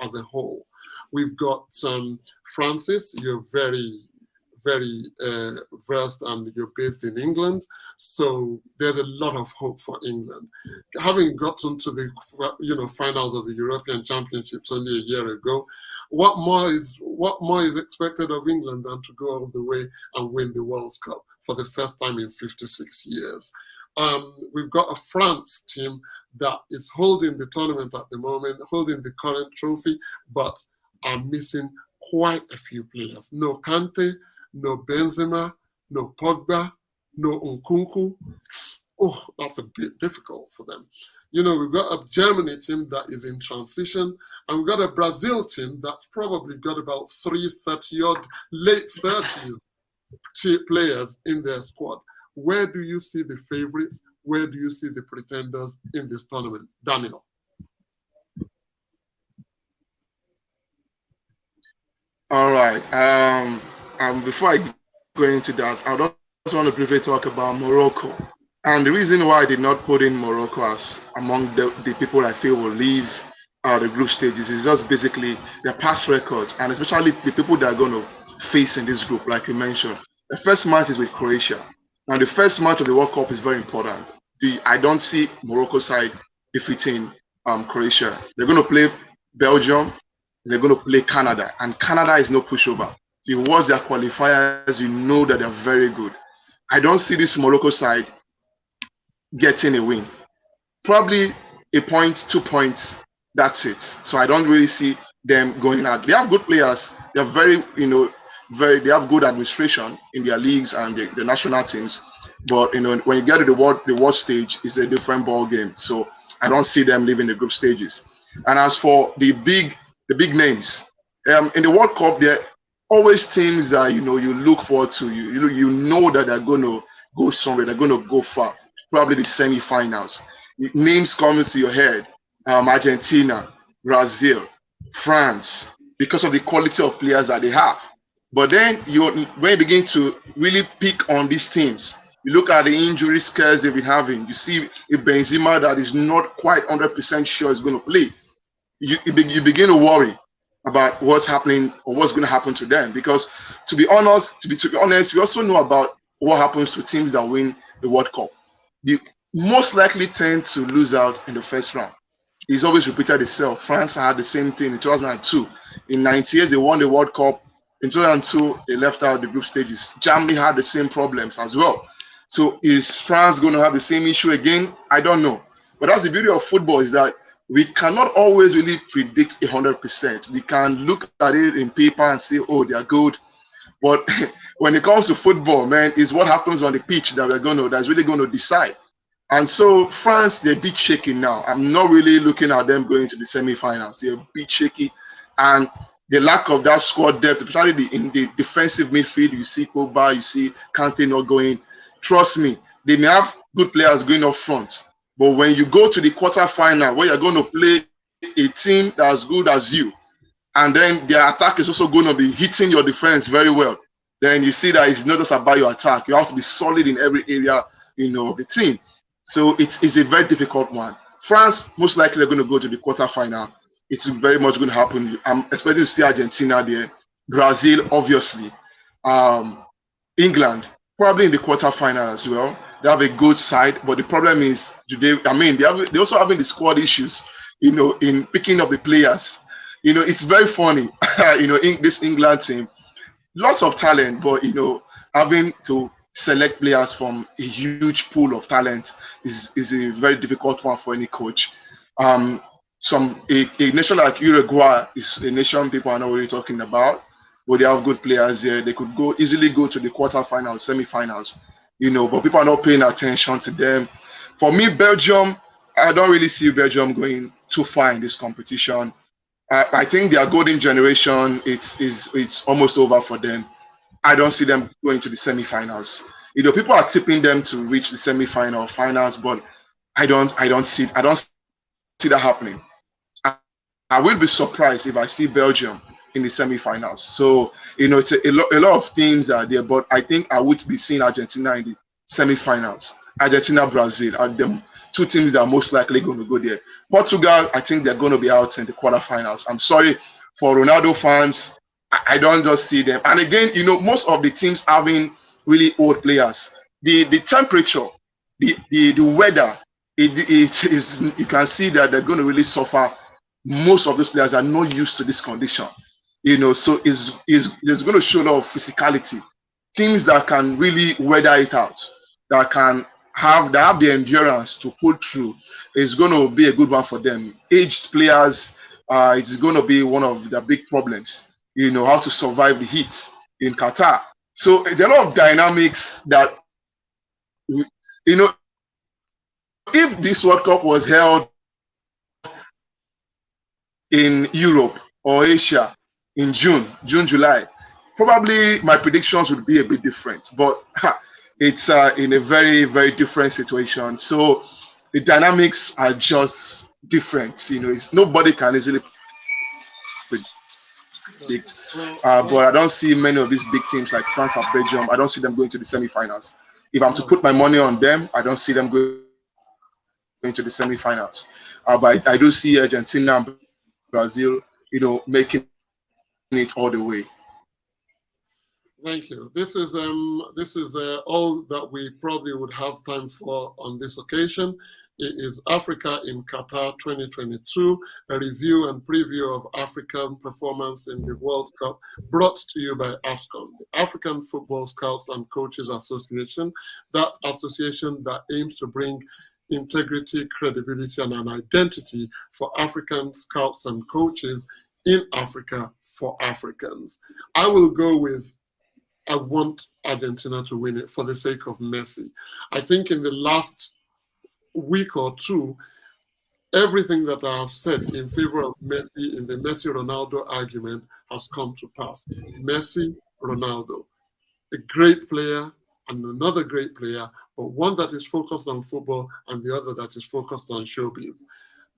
as a whole. We've got Francis, you're very, very versed and you're based in England. So there's a lot of hope for England. Having gotten to the finals of the European Championships only a year ago, what more is expected of England than to go all the way and win the World Cup for the first time in 56 years? We've got a France team that is holding the tournament at the moment, holding the current trophy, but are missing quite a few players. No Kante, no Benzema, no Pogba, no Nkunku. Oh, that's a bit difficult for them. We've got a Germany team that is in transition, and we've got a Brazil team that's probably got about 30-odd, late 30s players in their squad. Where do you see the favorites? Where do you see the pretenders in this tournament? Daniel. All right. Before I go into that, I would also want to briefly talk about Morocco. And the reason why I did not put in Morocco as among the people I feel will leave the group stages is just basically their past records, and especially the people that are going to face in this group, like you mentioned. The first match is with Croatia. Now, the first match of the World Cup is very important. I don't see Morocco side defeating Croatia. They're going to play Belgium. They're going to play Canada, and Canada is no pushover. If you watch their qualifiers, you know that they're very good. I don't see this Morocco side getting a win. Probably a point, 2 points, that's it. So I don't really see them going out. They have good players. They're very, they have good administration in their leagues and the national teams. But when you get to the world stage, it's a different ball game. So I don't see them leaving the group stages. And as for the big names, in the World Cup, there are always teams that you look forward to. You know that they're going to go somewhere. They're going to go far. Probably the semi-finals. Names coming to your head: Argentina, Brazil, France, because of the quality of players that they have. But then when you begin to really pick on these teams, you look at the injury scares they've been having. You see a Benzema that is not quite 100% sure is going to play. You begin to worry about what's happening or what's going to happen to them, because to be honest, we also know about what happens to teams that win the World Cup. You most likely tend to lose out in the first round. It's always repeated itself. France had the same thing in 2002. In 98, they won the World Cup. In 2002, they left out the group stages. Germany had the same problems as well. So is France going to have the same issue again? I don't know. But that's the beauty of football, is that we cannot always really predict 100%. We can look at it in paper and say, oh, they are good. But when it comes to football, man, it's what happens on the pitch that's really going to decide. And so France, they're a bit shaky now. I'm not really looking at them going to the semi-finals. They're a bit shaky. And the lack of that squad depth, especially in the defensive midfield, you see Pogba, you see Kante not going. Trust me, they may have good players going up front. But when you go to the quarterfinal, where you're going to play a team that's good as you, and then their attack is also going to be hitting your defense very well, then you see that it's not just about your attack. You have to be solid in every area, of the team. So it's a very difficult one. France, most likely, are going to go to the quarterfinal. It's very much going to happen. I'm expecting to see Argentina there. Brazil, obviously. England, probably in the quarterfinal as well. They have a good side, but the problem is, they also having the squad issues, in picking up the players. It's very funny, in this England team, lots of talent, but having to select players from a huge pool of talent is a very difficult one for any coach. Um, a nation like Uruguay is a nation people are not really talking about, but they have good players there. They could easily go to the quarterfinals, semifinals, but people are not paying attention to them. For me, Belgium, I don't really see Belgium going too far in this competition. I think their golden generation it's almost over for them. I don't see them going to the semifinals. People are tipping them to reach the semifinal, finals, but I don't see that happening. I will be surprised if I see Belgium in the semifinals. So it's a lot of teams are there, but I think I would be seeing Argentina in the semifinals. Argentina, Brazil are the two teams that are most likely going to go there. Portugal, I think they're going to be out in the quarterfinals. I'm sorry for Ronaldo fans. I don't just see them. And again, most of the teams having really old players. The temperature, the weather, it is you can see that they're going to really suffer. Most of those players are not used to this condition, so it's going to show a lot of physicality. Teams that can really weather it out, that have the endurance to pull through, is going to be a good one for them. Aged players, it's going to be one of the big problems. How to survive the heat in Qatar. So there are a lot of dynamics that if this World Cup was held in Europe or Asia in June, July, probably my predictions would be a bit different. But it's in a very, very different situation. So the dynamics are just different. Nobody can easily predict. But I don't see many of these big teams like France and Belgium. I don't see them going to the semifinals. If I'm to put my money on them, I don't see them going to the semifinals. But I do see Argentina and Brazil, making it all the way. Thank you. This is all that we probably would have time for on this occasion. It is Africa in Qatar 2022, a review and preview of African performance in the World Cup, brought to you by AFSCOAN, the African Football Scouts and Coaches Association, that association that aims to bring integrity, credibility, and an identity for African scouts and coaches in Africa for Africans. I will go with I want Argentina to win it for the sake of Messi. I think in the last week or two, everything that I have said in favor of Messi in the Messi-Ronaldo argument has come to pass. Messi, Ronaldo, a great player and another great player, but one that is focused on football and the other that is focused on showbiz.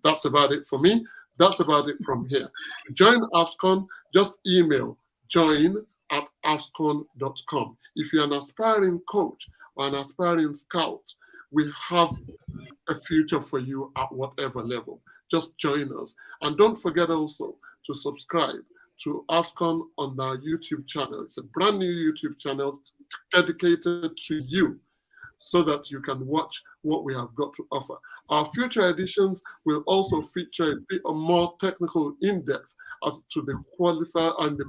That's about it for me. That's about it from here. To join AFSCOAN, just email join@afscon.com. If you're an aspiring coach or an aspiring scout, we have a future for you at whatever level. Just join us. And don't forget also to subscribe to AFSCOAN on our YouTube channel. It's a brand new YouTube channel dedicated to you so that you can watch what we have got to offer. Our future editions will also feature a bit more technical in-depth as to the qualifier and the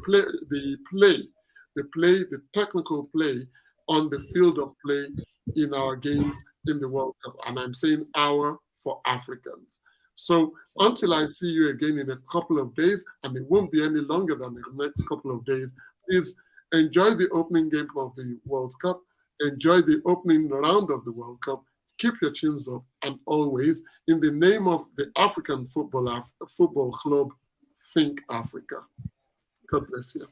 technical play on the field of play in our games in the World Cup. And I'm saying our for Africans. So until I see you again in a couple of days, and it won't be any longer than the next couple of days, please enjoy the opening game of the World Cup. Enjoy the opening round of the World Cup. Keep your chins up, and always, in the name of the African Football Club, think Africa. God bless you.